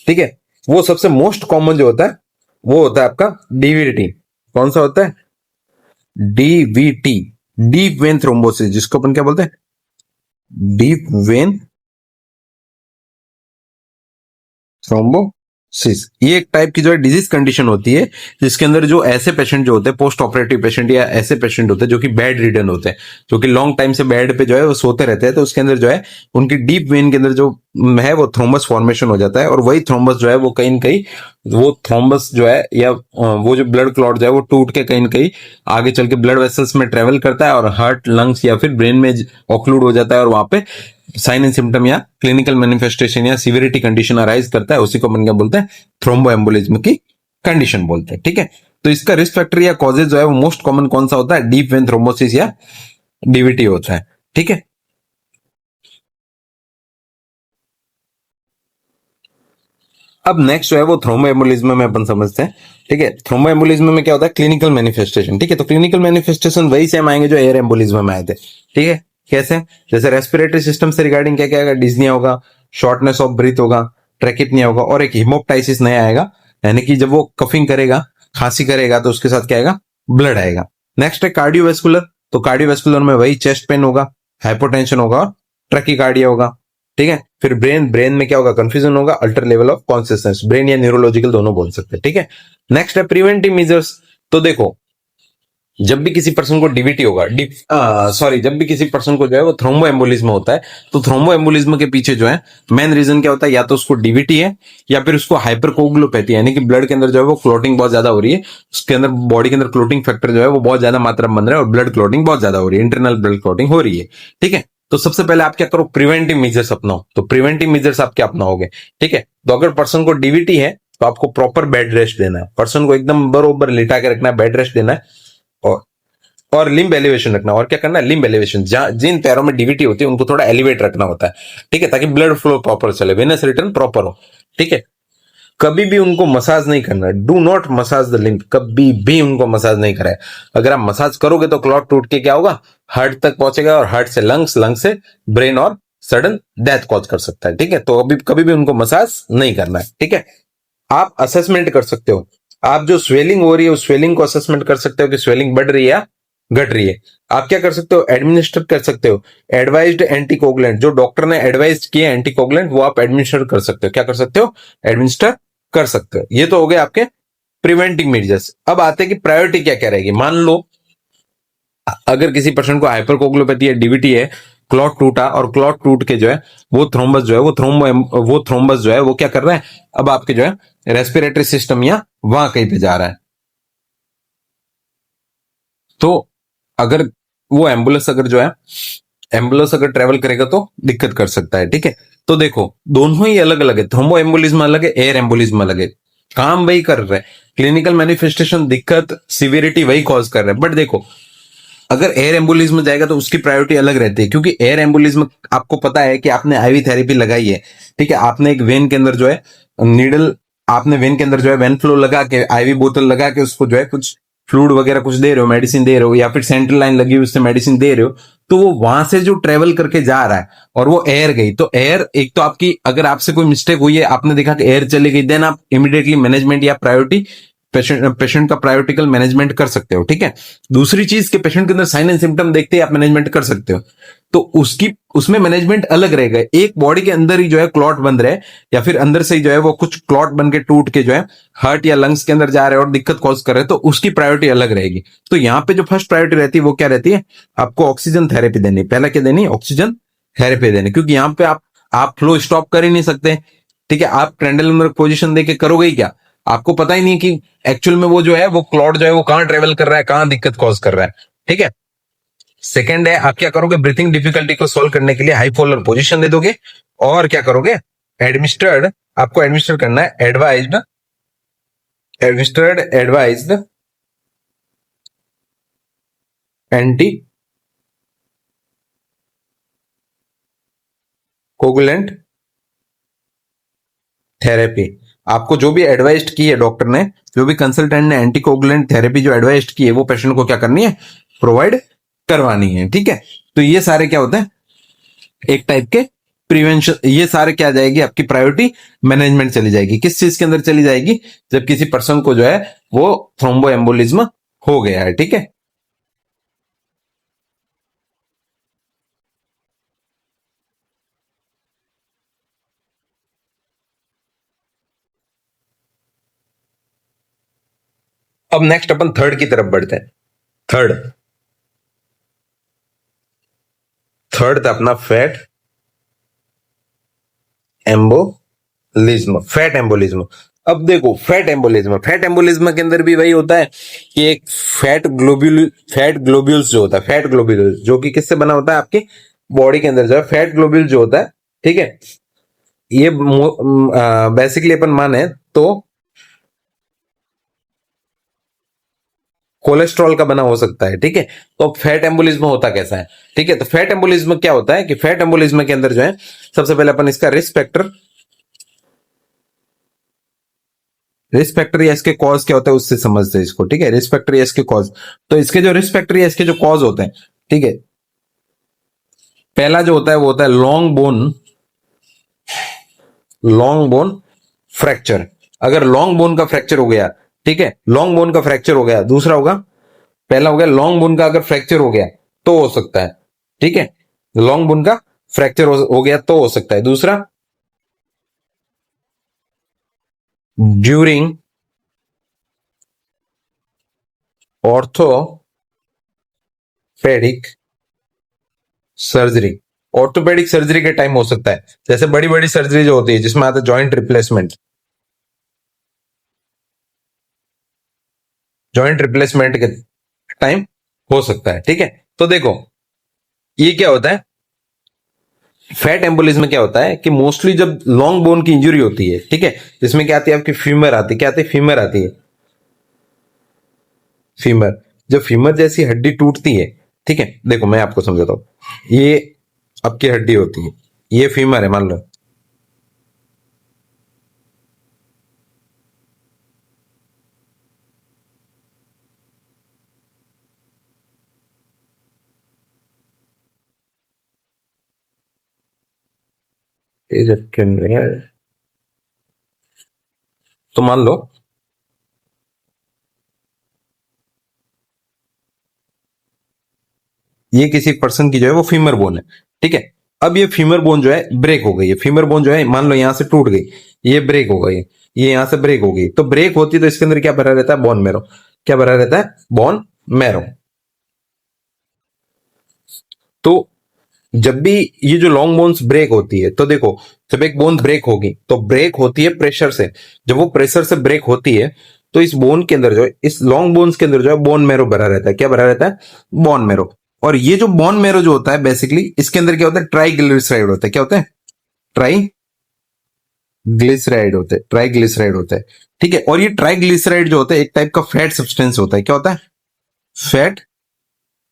Speaker 1: ठीक है, वो सबसे मोस्ट कॉमन जो होता है वो होता है आपका डीवीटी। कौन सा होता है, डीवीटी, डीप वेन थ्रोम्बोसिस, जिसको अपन क्या बोलते हैं, डीप वेन थ्रोम्बोसिस। ये एक टाइप की जो है डिजीज कंडीशन होती है, जिसके अंदर जो ऐसे पेशेंट जो होते हैं, पोस्ट ऑपरेटिव पेशेंट या ऐसे पेशेंट होते हैं जो कि बेड रिडन होते हैं, जो कि लॉन्ग टाइम से बेड पे जो है वो सोते रहते हैं, तो उसके अंदर जो है उनकी डीप वेन के अंदर जो है वो थ्रोम्बस फॉर्मेशन हो जाता है, और वही थ्रोम्बस जो है वो कहीं न कहीं, वो थ्रोम्बस जो है या वो जो ब्लड क्लॉट जो है वो टूट के कहीं न कहीं आगे चल के ब्लड वेसल्स में ट्रेवल करता है, और हार्ट, लंग्स या फिर ब्रेन में ऑक्लूड हो जाता है, और वहां पे साइन एंड सिम्टम या क्लिनिकल मैनिफेस्टेशन या सिविरिटी कंडीशन अराइज करता है। उसी को अपन क्या बोलते हैं, थ्रोम्बो एम्बोलिज्म की कंडीशन बोलते हैं। ठीक है, तो इसका रिस्क फैक्टर या कॉजेज जो है वो मोस्ट कॉमन कौन सा होता है, डीप वेन थ्रोम्बोसिस या डीवीटी होता है। ठीक है, अब नेक्स्ट जो है वो थ्रोम्बो एम्बोलिज्म में अपन समझते हैं। ठीक है, थ्रोम्बो एम्बोलिज्म में क्या होता है, क्लिनिकल मैनिफेस्टेशन। ठीक है, तो क्लिनिकल मैनिफेस्टेशन वही सेम आएंगे जो एयर एम्बोलिज्म में आए थे। ठीक है, कैसे, जैसे रेस्पिरेटरी सिस्टम से रिगार्डिंग क्या क्या आएगा, डिज्निया होगा, शॉर्टनेस ऑफ ब्रीथ होगा, ट्रैकिपनिया होगा, और एक हिमोप्टाइसिस नया आएगा, यानी कि जब वो कफिंग करेगा, खांसी करेगा, तो उसके साथ क्या आएगा, ब्लड आएगा। नेक्स्ट है कार्डियोवेस्कुलर, तो कार्डियोवेस्कुलर में वही चेस्ट पेन होगा, हाइपोटेंशन होगा, और ट्रैकिकार्डिया होगा। ठीक है, फिर ब्रेन, ब्रेन में क्या होगा, कंफ्यूजन होगा, alter level of consciousness, brain या न्यूरोलॉजिकल दोनों बोल सकते हैं। ठीक है, नेक्स्ट है प्रिवेंटिव मेजर्स। तो देखो, जब भी किसी पर्सन को डीवीटी होगा, सॉरी, जब भी किसी पर्सन को जो है वो थ्रोम्बो एम्बोलिज्म होता है, तो थ्रोम्बो एम्बोलिज्म के पीछे जो है मेन रीजन क्या होता है, या तो उसको डीवीटी है, या फिर उसको हाइपरकोगुलोपैथी, यानी कि ब्लड के अंदर जो है वो क्लोटिंग बहुत ज्यादा हो रही है, उसके अंदर बॉडी के अंदर क्लोटिंग फैक्टर जो है वो बहुत ज्यादा मात्रा में बन रहा है, और ब्लड क्लोटिंग बहुत ज्यादा हो रही है, इंटरनल ब्लड क्लोटिंग हो रही है। ठीक है, तो सबसे पहले आप क्या करो, प्रिवेंटिव मेजर्स अपनाओ। तो प्रिवेंटिव मेजर्स आप क्या अपनाओगे, ठीक है, तो अगर पर्सन को डीवीटी है तो आपको प्रॉपर बेड रेस्ट देना है, पर्सन को एकदम बरोबर लिटा के रखना है, बेड रेस्ट देना है, और लिम्ब एलिवेशन रखना। और क्या करना है, लिम्ब एलिवेशन, जिन पैरों में डीवीटी होती है उनको थोड़ा एलिवेट रखना होता है। ठीक है, ताकि ब्लड फ्लो प्रॉपर चले, वेनस रिटर्न प्रॉपर हो। ठीक है, कभी भी उनको मसाज नहीं करना है, do not massage the limb, कभी भी उनको मसाज नहीं करा है। अगर आप मसाज करोगे तो क्लॉट टूट के क्या होगा, हार्ट तक पहुंचेगा, और हार्ट से लंग्स, लंग्स से ब्रेन, और सडन डेथ कॉज कर सकता है। ठीक है, तो अभी कभी भी उनको मसाज नहीं करना है। ठीक है, आप असेसमेंट कर सकते हो, आप जो स्वेलिंग हो रही है उस स्वेलिंग को असेसमेंट कर सकते हो कि स्वेलिंग बढ़ रही है या घट रही है। आप क्या कर सकते हो, एडमिनिस्टर कर सकते हो एडवाइज्ड एंटीकोगुलेंट, जो डॉक्टर ने एडवाइज किए एंटीकोगुलेंट वो आप एडमिनिस्टर कर सकते हो। क्या कर सकते हो, एडमिनिस्टर कर सकते हो। ये तो हो गए आपके प्रिवेंटिव मेजर्स। अब आते हैं कि प्रायोरिटी क्या क्या रहेगी। मान लो अगर किसी पर्सन को हाइपरकोगुलोपैथी है, डीवीटी है, क्लॉट टूटा, और क्लॉट टूट के जो है वो थ्रोम्बस जो है वो थ्रोम्बस जो है वो क्या कर रहा है, अब आपके जो है रेस्पिरेटरी सिस्टम या वहां कहीं पे जा रहा है, तो अगर वो एम्बुलेंस अगर जो है एम्बुलेंस अगर ट्रेवल करेगा तो दिक्कत कर सकता है। ठीक है, तो देखो दोनों ही अलग अलग है, थ्रोम्बो एम्बोलिज्म अलग है, एयर एम्बोलिज्म अलग है, काम वही कर रहा है, क्लिनिकल मैनिफेस्टेशन दिक्कत सिवियरिटी वही कॉज कर रहा है। बट देखो अगर एयर एम्बोलिज्म जाएगा तो उसकी प्रायोरिटी अलग रहती है, क्योंकि एयर एम्बोलिज्म आपको पता है कि आपने आईवी थेरेपी लगाई है, ठीक है, आपने एक वेन के अंदर जो है नीडल, आपने वेन के अंदर जो है वेन फ्लो लगा के आईवी बोतल लगा के उसको जो है कुछ फ्लूड वगैरह कुछ दे रहे हो, मेडिसिन दे रहे हो, या फिर सेंट्रल लाइन लगी हुई उससे मेडिसिन दे रहे हो, तो वो वहां से जो ट्रेवल करके जा रहा है और वो एयर गई, तो एयर एक तो आपकी, अगर आपसे कोई मिस्टेक हुई है, आपने देखा कि एयर चली गई, देन आप इमीडिएटली मैनेजमेंट या प्रायोरिटी पेशेंट का प्रायोरिटिकल मैनेजमेंट कर सकते हो, ठीक है। दूसरी चीज के पेशेंट के अंदर साइन एंड सिम्टम देखते ही आप मैनेजमेंट कर सकते हो, तो उसकी उसमें मैनेजमेंट अलग रहेगा। एक बॉडी के अंदर ही जो है क्लॉट बन रहे या फिर अंदर से ही जो है वो कुछ क्लॉट बन के टूट के जो है हार्ट या लंग्स के अंदर जा रहे हैं और दिक्कत कॉज कर रहे हैं, तो उसकी प्रायोरिटी अलग रहेगी। तो यहाँ पे जो फर्स्ट प्रायोरिटी रहती है वो क्या रहती है, आपको ऑक्सीजन थेरेपी देनी, पहला क्या देनी, ऑक्सीजन थेरेपी देनी, क्योंकि यहाँ पे आप फ्लो स्टॉप कर ही नहीं सकते, ठीक है। आप ट्रेंडल पोजिशन देके करोगे ही क्या, आपको पता ही नहीं कि एक्चुअल में वो जो है वो क्लॉट जो है वो कहां ट्रेवल कर रहा है, कहां दिक्कत कॉज कर रहा है, ठीक है। सेकंड है, आप क्या करोगे, ब्रीथिंग डिफिकल्टी को सॉल्व करने के लिए हाईपोलर पोजीशन दे दोगे, और क्या करोगे, एडमिनिस्टर्ड, आपको एडमिनिस्टर करना है एडवाइज्ड एंटी कोगुलेंट थेरेपी। आपको जो भी एडवाइज की है डॉक्टर ने, जो भी कंसल्टेंट ने एंटीकोगुलेंट थेरेपी जो एडवाइज की है, वो पेशेंट को क्या करनी है, प्रोवाइड करवानी है, ठीक है। तो ये सारे क्या होते हैं, एक टाइप के प्रिवेंशन, ये सारे क्या जाएगी, आपकी प्रायोरिटी मैनेजमेंट चली जाएगी, किस चीज के अंदर चली जाएगी, जब किसी पर्सन को जो है वो थ्रोम्बो एम्बोलिज्म हो गया है, ठीक है। अब नेक्स्ट अपन थर्ड की तरफ बढ़ते हैं। थर्ड थर्ड था अपना फैट एम्बोलिज्म। अब देखो फैट एम्बोलिज्म के अंदर भी वही होता है कि एक फैट ग्लोब्यूल्स जो होता है, फैट ग्लोब्यूल्स जो कि किससे बना होता है, आपके बॉडी के अंदर जो है फैट ग्लोब्यूल जो होता है, ठीक है। ये बेसिकली अपन माने तो कोलेस्ट्रॉल का बना हो सकता है, ठीक है। तो फैट एम्बोलिज्म होता कैसा है, ठीक है। तो फैट एम्बोलिज्म क्या होता है कि फैट एम्बोलिज्म के अंदर जो है सबसे पहले अपन इसका रिस्क फैक्टर या इसके कॉज क्या होता है उससे समझते हैं इसको, ठीक है। रिस्क फैक्टर या इसके कॉज, तो इसके जो रिस्क फैक्टर या इसके जो कॉज होते हैं, ठीक है, पहला जो होता है वो होता है लॉन्ग बोन फ्रैक्चर। अगर लॉन्ग बोन का फ्रैक्चर हो गया, ठीक है, लॉन्ग बोन का फ्रैक्चर हो गया, दूसरा होगा, पहला हो गया लॉन्ग बोन का अगर फ्रैक्चर हो गया तो हो सकता है, ठीक है, लॉन्ग बोन का फ्रैक्चर हो गया तो हो सकता है। दूसरा, during orthopaedic surgery, orthopaedic surgery के टाइम हो सकता है, जैसे बड़ी बड़ी सर्जरी जो होती है जिसमें आता है जॉइंट रिप्लेसमेंट के टाइम हो सकता है, ठीक है। तो देखो ये क्या होता है, फैट एम्बोलिज्म क्या होता है कि मोस्टली जब लॉन्ग बोन की इंजरी होती है, ठीक है, जिसमें क्या आती है, आपकी फीमर आती है, क्या आती है, फीमर आती है, फीमर, जब फीमर जैसी हड्डी टूटती है, ठीक है, देखो मैं आपको समझाता हूं, ये आपकी हड्डी होती है, ये फीमर है मान लो, तो मान लो ये किसी पर्सन की जो है वो फीमर बोन है, ठीक है। अब ये फीमर बोन जो है ब्रेक हो गई है, फीमर बोन जो है मान लो यहां से टूट गई, ये ब्रेक हो गई, ये यहां से ब्रेक हो गई, तो ब्रेक होती है तो इसके अंदर क्या भरा रहता है, बोन मैरो, क्या भरा रहता है, बोन मैरो। तो जब भी ये जो लॉन्ग बोन्स ब्रेक होती है, तो देखो जब एक बोन ब्रेक होगी तो ब्रेक होती है प्रेशर से, जब वो प्रेशर से ब्रेक होती है तो इस बोन के अंदर जो है, इस लॉन्ग बोन्स के अंदर जो है बोन मैरो भरा रहता है, क्या भरा रहता है, बोन मैरो। और ये जो बोन मैरो जो होता है बेसिकली इसके अंदर क्या होता है, ट्राइग्लिसराइड होता है, क्या होता है, ट्राइग्लिसराइड होते हैं, ट्राइग्लिसराइड होते हैं, ठीक है। और ये ट्राइग्लिसराइड जो होता है एक टाइप का फैट सब्सटेंस होता है। क्या होता है? फैट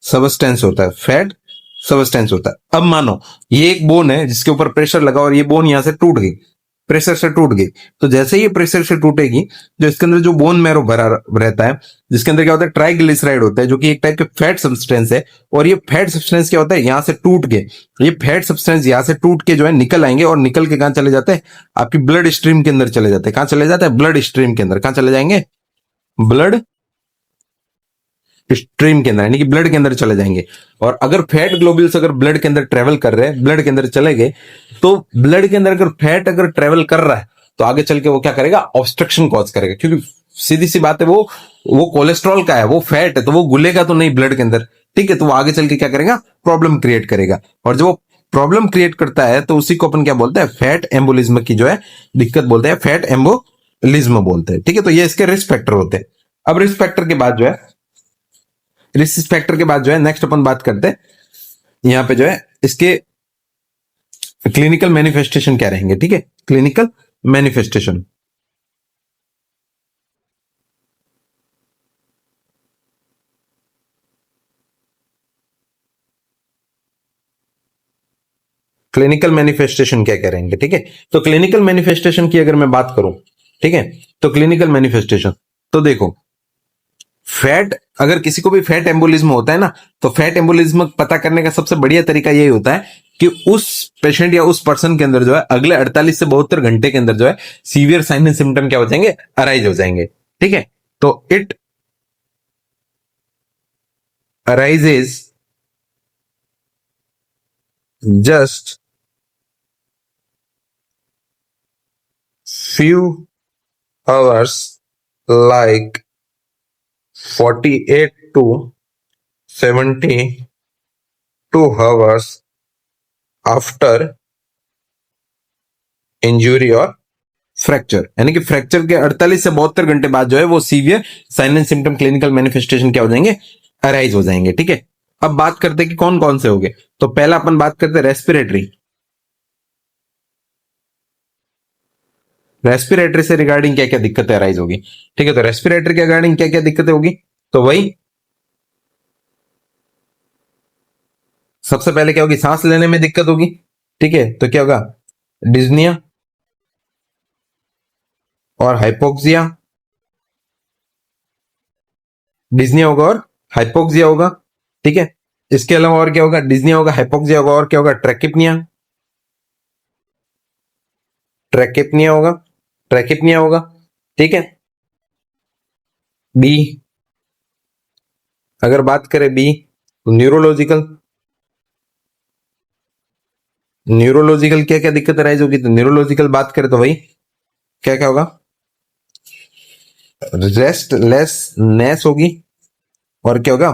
Speaker 1: सबस्टेंस होता है, फैट सबस्टेंस होता है। अब मानो ये एक बोन है जिसके ऊपर प्रेशर लगा और ये बोन यहां से टूट गई, प्रेशर से टूट गई। तो जैसे ही ये प्रेशर से टूटेगी, जो इसके अंदर जो बोन मैरो भरा रहता है, जिसके अंदर क्या होता है? ट्राइग्लिसराइड होता है, जो कि एक टाइप के फैट सब्सटेंस है। और ये फैट सब्सटेंस क्या होता है? यहां से टूट के, ये फैट सब्सटेंस यहां से टूट के जो है निकल आएंगे और निकल के कहां चले जाते हैं? आपकी ब्लड स्ट्रीम के अंदर चले जाते हैं। कहां चले जाते हैं? ब्लड स्ट्रीम के अंदर। कहां चले जाएंगे? ब्लड स्ट्रीम के अंदर, यानी कि ब्लड के अंदर चले जाएंगे। और अगर फैट ग्लोब्यूल्स अगर ब्लड के अंदर ट्रेवल कर रहे हैं, ब्लड के अंदर चले गए, तो ब्लड के अंदर अगर फैट अगर ट्रेवल कर रहा है तो आगे चल के वो क्या करेगा? ऑब्स्ट्रक्शन कॉज करेगा। क्योंकि सीधी सी बात है, वो कोलेस्ट्रॉल का है, वो फैट है, तो वो घुलेगा तो नहीं ब्लड के अंदर, ठीक है। तो वो आगे चल के क्या करेगा? प्रॉब्लम क्रिएट करेगा। और जब वो प्रॉब्लम क्रिएट करता है तो उसी को अपन क्या बोलते हैं? फैट एम्बोलिज्म की जो है दिक्कत बोलते हैं, फैट एम्बोलिज्म बोलते हैं, ठीक है। तो ये इसके रिस्क फैक्टर होते हैं। अब रिस्क फैक्टर के बाद जो है, रिस्क फैक्टर के बाद जो है नेक्स्ट अपन बात करते हैं यहां पे जो है इसके क्लिनिकल मैनिफेस्टेशन क्या रहेंगे, ठीक है। क्लिनिकल मैनिफेस्टेशन, क्लिनिकल मैनिफेस्टेशन क्या क्या रहेंगे, ठीक है। तो क्लिनिकल मैनिफेस्टेशन की अगर मैं बात करूं, ठीक है, तो क्लिनिकल मैनिफेस्टेशन, तो देखो, फैट, अगर किसी को भी फैट एम्बोलिज्म होता है ना, तो फैट एम्बोलिज्म पता करने का सबसे बढ़िया तरीका यही होता है कि उस पेशेंट या उस पर्सन के अंदर जो है अगले 48 से 72 घंटे के अंदर जो है सीवियर साइन एंड सिम्टम क्या हो जाएंगे? अराइज हो जाएंगे, ठीक है। तो it arises just few hours, like 48 to 72 hours after injury और फ्रैक्चर, यानी कि फ्रैक्चर के 48 से 72 घंटे बाद जो है वो severe sign and symptom clinical manifestation क्या हो जाएंगे? अराइज हो जाएंगे, ठीक है। अब बात करते हैं कि कौन कौन से हो गए। तो पहला अपन बात करते हैं रेस्पिरेटरी, रेस्पिरेटरी से रिगार्डिंग क्या क्या दिक्कतें अराइज होगी, ठीक है। तो रेस्पिरेटरी के रिगार्डिंग क्या क्या दिक्कतें होगी? तो वही सबसे पहले क्या होगी? सांस लेने में दिक्कत होगी, ठीक है। तो क्या होगा? डिज्निया और हाइपोक्सिया, डिज्निया होगा और हाइपोक्सिया होगा, ठीक है। इसके अलावा और क्या होगा? डिज्निया होगा, हाइपोक्सिया होगा, और क्या होगा? ट्रैकिपनिया, ट्रैकिपनिया होगा, ट्रैकिपनिया होगा, ठीक है। बी, अगर बात करें बी, तो न्यूरोलॉजिकल, न्यूरोलॉजिकल क्या क्या दिक्कत राइज होगी? तो न्यूरोलॉजिकल बात करें तो भाई क्या क्या होगा? रेस्टलेसनेस होगी, और क्या होगा?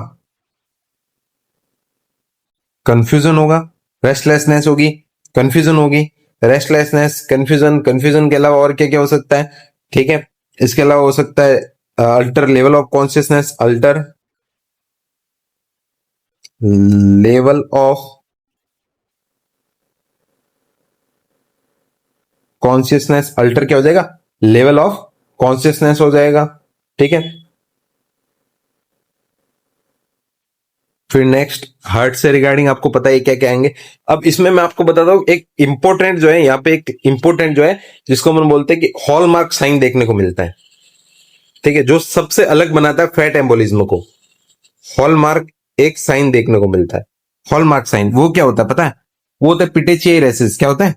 Speaker 1: कंफ्यूजन होगा, रेस्टलेसनेस होगी, कंफ्यूजन होगी, रेस्टलेसनेस, कंफ्यूजन, कंफ्यूजन के अलावा और क्या क्या हो सकता है, ठीक है। इसके अलावा हो सकता है alter level of consciousness, alter level of consciousness, alter क्या हो जाएगा? लेवल ऑफ कॉन्शियसनेस हो जाएगा, ठीक है। फिर नेक्स्ट हार्ट से रिगार्डिंग आपको पता है क्या क्या आएंगे। अब इसमें मैं आपको बताता हूं एक इंपॉर्टेंट जो है, यहाँ पे एक इंपॉर्टेंट जो है जिसको हम बोलते हैं कि हॉलमार्क साइन देखने को मिलता है, ठीक है, जो सबसे अलग बनाता है फैट एम्बोलिज्म को। हॉलमार्क एक साइन देखने को मिलता है, हॉलमार्क साइन वो क्या होता है पता है? वो होता है पिटेचियल रेसेस। क्या होता है?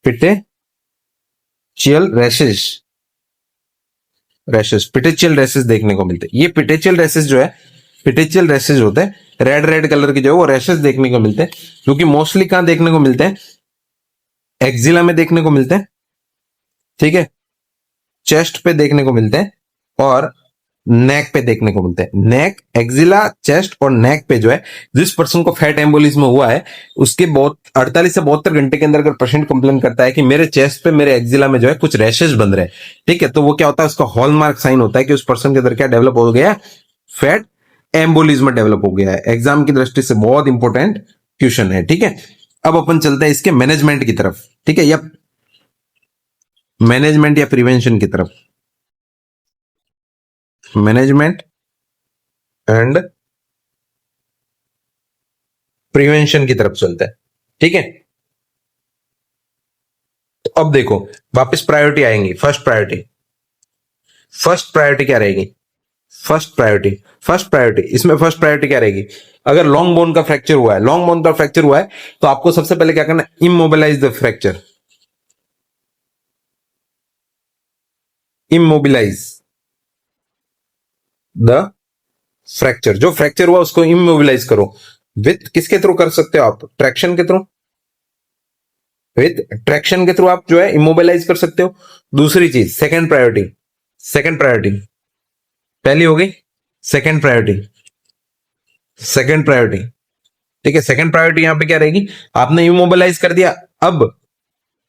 Speaker 1: पिटेचियल रेसेस, रेसेस, पिटेचियल रेसेस देखने को मिलते हैं। ये पिटेचियल रेसेस जो है, पिटेचियल रेसेस होते हैं, रेड रेड कलर के जो है वो रेसेस देखने को मिलते हैं, जो कि मोस्टली कहां देखने को मिलते हैं? एक्जिला में देखने को मिलते हैं, ठीक है, चेस्ट पे देखने को मिलते हैं, और नेक पे देखने को मिलते हैं। नेक, एक्जिला, चेस्ट और नेक पे जो है जिस पर्सन को फैट एम्बोलिज्म हुआ है उसके बहुत 48 से 72 घंटे के अंदर अगर पेशेंट कंप्लेन करता है कि मेरे चेस्ट पे, मेरे एक्जिला में जो है कुछ रैशेस बन रहे हैं, ठीक है, तो वो क्या होता है? उसका हॉलमार्क साइन होता है कि उस पर्सन के अंदर क्या डेवलप हो गया? फैट एम्बोलिज्म डेवलप हो गया है। एग्जाम की दृष्टि से बहुत इंपॉर्टेंट क्वेश्चन है, ठीक है। अब अपन चलते हैं इसके मैनेजमेंट की तरफ, ठीक है, या मैनेजमेंट या प्रिवेंशन की तरफ, मैनेजमेंट एंड प्रिवेंशन की तरफ चलते हैं, ठीक है। तो अब देखो वापस प्रायोरिटी आएंगी। फर्स्ट प्रायोरिटी क्या रहेगी? फर्स्ट प्रायोरिटी इसमें फर्स्ट प्रायोरिटी क्या रहेगी? अगर लॉन्ग बोन का फ्रैक्चर हुआ है, तो आपको सबसे पहले क्या करना है? Immobilise the fracture, immobilise the fracture. जो फ्रैक्चर हुआ उसको इमोबिलाइज करो। विथ किसके थ्रू कर सकते हो आप? ट्रैक्शन के थ्रू। विथ ट्रैक्शन के थ्रू आप जो है इमोबिलाइज कर सकते हो। दूसरी चीज, सेकेंड प्रायोरिटी पहली हो गई, सेकेंड प्रायोरिटी, ठीक है। सेकेंड प्रायोरिटी यहां पे क्या रहेगी? आपने इमोबिलाइज कर दिया, अब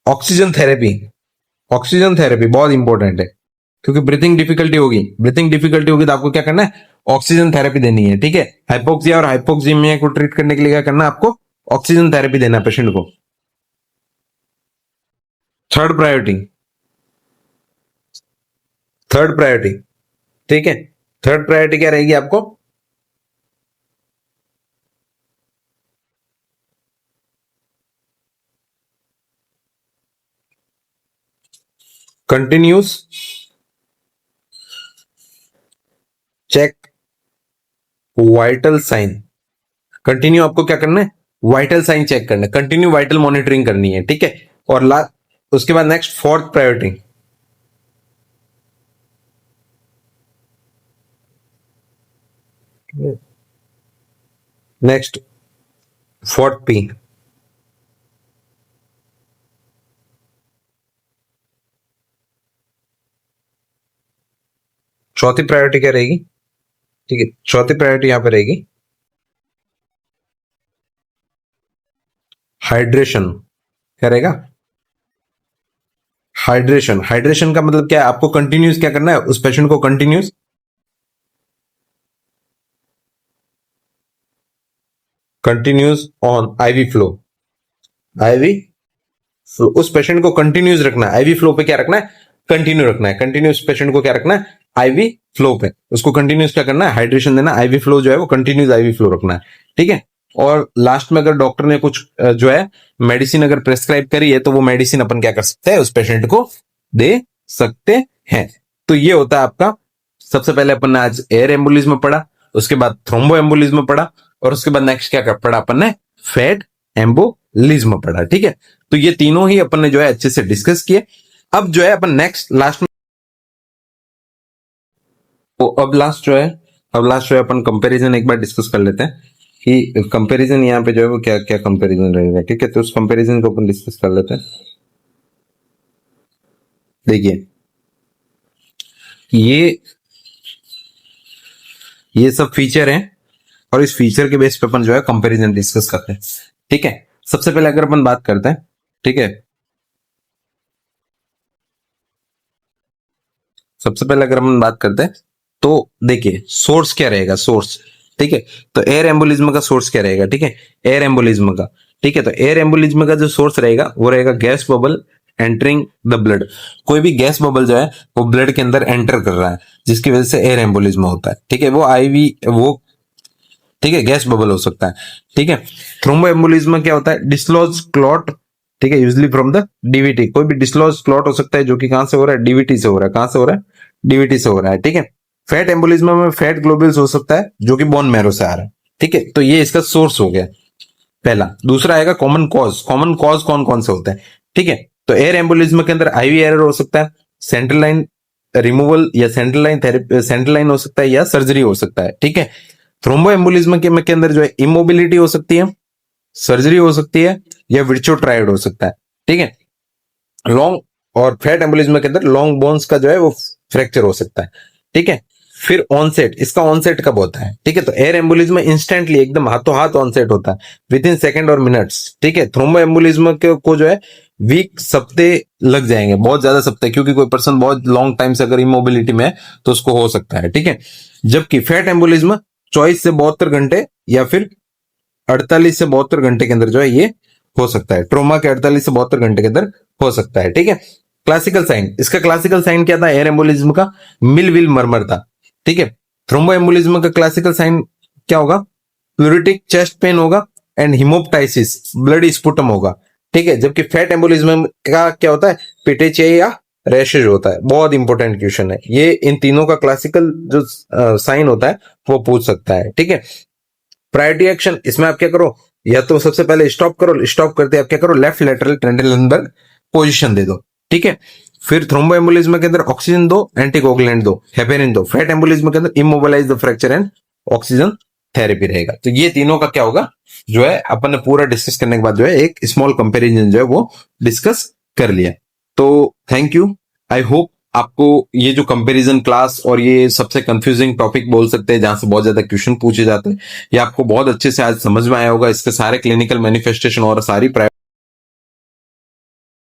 Speaker 1: ऑक्सीजन थेरेपी, बहुत इंपॉर्टेंट है, क्योंकि ब्रीथिंग डिफिकल्टी होगी तो आपको क्या करना है? ऑक्सीजन थेरेपी देनी है, ठीक है। हाइपोक्सिया और हाइपोक्सीमिया को ट्रीट करने के लिए क्या करना है आपको? ऑक्सीजन थेरेपी देना है पेशेंट को। थर्ड प्रायोरिटी, ठीक है। थर्ड प्रायोरिटी क्या रहेगी आपको? Continuous check vital sign. Continue आपको क्या करना है? वाइटल साइन चेक करना है, कंटिन्यू वाइटल मॉनिटरिंग करनी है, ठीक है। और उसके बाद next fourth priority, next fourth P, चौथी प्रायोरिटी क्या रहेगी? ठीक है, चौथी प्रायोरिटी यहां पर रहेगी हाइड्रेशन। क्या रहेगा? हाइड्रेशन का मतलब क्या है? आपको कंटिन्यूस क्या करना है? उस पेशेंट को continuous on IV flow, IV flow. उस पेशेंट को कंटिन्यूस रखना है, आईवी फ्लो पे क्या रखना है? कंटिन्यू रखना है। कंटिन्यूस पेशेंट को क्या रखना है? आईवी फ्लो पे। उसको कंटिन्यूस क्या करना है? हाइड्रेशन देना। आईवी फ्लो जो है वो कंटिन्यूस आईवी फ्लो रखना है, ठीक है। और लास्ट में अगर डॉक्टर ने कुछ जो है मेडिसिन अगर प्रेस्क्राइब करी है, तो वो मेडिसिन अपन क्या कर सकते हैं? उस पेशेंट को दे सकते हैं। तो ये होता है आपका, सबसे पहले अपन ने आज एयर एम्बुलिज्म पढ़ा, उसके बाद थ्रोम्बो एम्बुलिज्म पढ़ा, और उसके बाद नेक्स्ट क्या पढ़ा अपन ने? फैट एम्बोलिज्म पढ़ा, ठीक है। तो ये तीनों ही अपन ने जो है अच्छे से डिस्कस किए। अब जो है अपन नेक्स्ट लास्ट में, तो अब लास्ट जो है अपन कंपैरिजन एक बार डिस्कस कर लेते हैं कि कंपैरिजन यहाँ पे जो है वो क्या क्या कंपैरिजन रहेगा, ठीक है। तो उस कंपैरिजन को अपन डिस्कस कर लेते हैं। देखिए, ये सब फीचर हैं, और इस फीचर के बेस पे अपन जो है कंपैरिजन डिस्कस करते हैं, ठीक है। सबसे पहले अगर अपन बात करते हैं, ठीक है, सबसे पहले अगर हम बात करते हैं, तो देखिए सोर्स क्या रहेगा? ठीक है। तो एयर एम्बोलिज्म का सोर्स क्या रहेगा? ठीक है, एयर एम्बोलिज्म का, ठीक है। तो एयर एम्बोलिज्म का जो सोर्स रहेगा वो रहेगा gas bubble entering the blood. कोई भी गैस बबल जो है वो ब्लड के अंदर एंटर कर रहा है, जिसकी वजह से एयर एम्बोलिज्म होता है, ठीक है। वो आईवी वो, ठीक है, गैस बबल हो सकता है, ठीक है। थ्रोम्बो एम्बोलिज्म क्या होता है? डिस्लॉज क्लॉट, ठीक है, यूजली फ्रॉम द डीवीटी। कोई भी डिस्लॉज क्लॉट हो सकता है, जो कि कहां से हो रहा है? डीवीटी से हो रहा है। कहां से हो रहा है? डीवीटी से हो रहा है, ठीक है। फैट एम्बोलिज्म में फैट ग्लोब्यूल्स हो सकता है, जो कि बोन मैरो से आ रहा है, ठीक है। तो ये इसका सोर्स हो गया पहला। दूसरा आएगा कॉमन कॉज कौन कौन से होते हैं, ठीक है। तो एयर एम्बोलिज्म के अंदर आईवी एरर हो सकता है, सेंट्रल लाइन रिमूवल या central line therapy, central line हो सकता है, या सर्जरी हो सकता है, ठीक है। थ्रोम्बो एम्बोलिज्म के अंदर जो है इमोबिलिटी हो सकती है, सर्जरी हो सकती है, या विर्चो ट्रायड हो सकता है, ठीक है। लॉन्ग और फैट एम्बोलिज्म के अंदर लॉन्ग बोन्स का जो है वो फ्रैक्चर हो सकता है, ठीक है। फिर ऑनसेट, इसका ऑनसेट कब होता है? ठीक है, तो एयर एम्बोलिज्म इंस्टेंटली एकदम हाथों हाथ ऑनसेट होता है, विद इन सेकंड और मिनट्स, ठीक है। थ्रोम्बो एम्बोलिज्म को जो है वीक सप्ते लग जाएंगे, बहुत ज्यादा सप्ते, क्योंकि कोई पर्सन बहुत लॉन्ग टाइम से अगर इमोबिलिटी में है तो उसको हो सकता है, ठीक है। जबकि फैट एम्बोलिज्म 24 से 72 घंटे या फिर 48 से 72 घंटे के अंदर जो है ये
Speaker 2: हो सकता है, ट्रोमा के 48 से 72 घंटे के अंदर हो सकता है। ठीक है, क्लासिकल साइन, इसका क्लासिकल साइन क्या था? एयर एम्बोलिज्म का मिल विल मरमर था। ठीक है, थ्रोम्बो एम्बोलिज्म का क्लासिकल साइन क्या होगा? प्यूरिटिक चेस्ट पेन होगा एंड हिमोप्टाइसिस, ब्लडी स्पुटम होगा। ठीक है, जबकि फैट एम्बोलिज्म का क्या होता है? पेटेचिया या रैशेज होता है। बहुत इंपॉर्टेंट क्वेश्चन है ये, इन तीनों का क्लासिकल जो साइन होता है वो पूछ सकता है। ठीक है, प्रायोरिटी एक्शन, इसमें आप क्या करो? या तो सबसे पहले स्टॉप करो, स्टॉप करते आप क्या करो? लेफ्ट लेटरल ट्रेंडलनबर्ग पोजीशन दे दो। ठीक है, फिर थ्रोम्बो एम्बोलिज्म के अंदर ऑक्सीजन दो, एंटीकोगुलेंट दो, हेपेरिन दो। फैट एम्बोलिज्म के अंदर immobilise the fracture and oxygen therapy रहेगा। तो ये तीनों का क्या होगा जो है, अपन ने पूरा डिस्कस करने के बाद जो है एक स्मॉल कंपैरिजन जो है वो डिस्कस कर लिया। तो थैंक यू, आई होप आपको ये जो कंपैरिजन क्लास और ये सबसे कंफ्यूजिंग टॉपिक बोल सकते हैं जहां से बहुत ज्यादा क्वेश्चन पूछे जाते हैं, ये आपको बहुत अच्छे से आज समझ में आया होगा। इसके सारे क्लिनिकल मैनिफेस्टेशन और सारी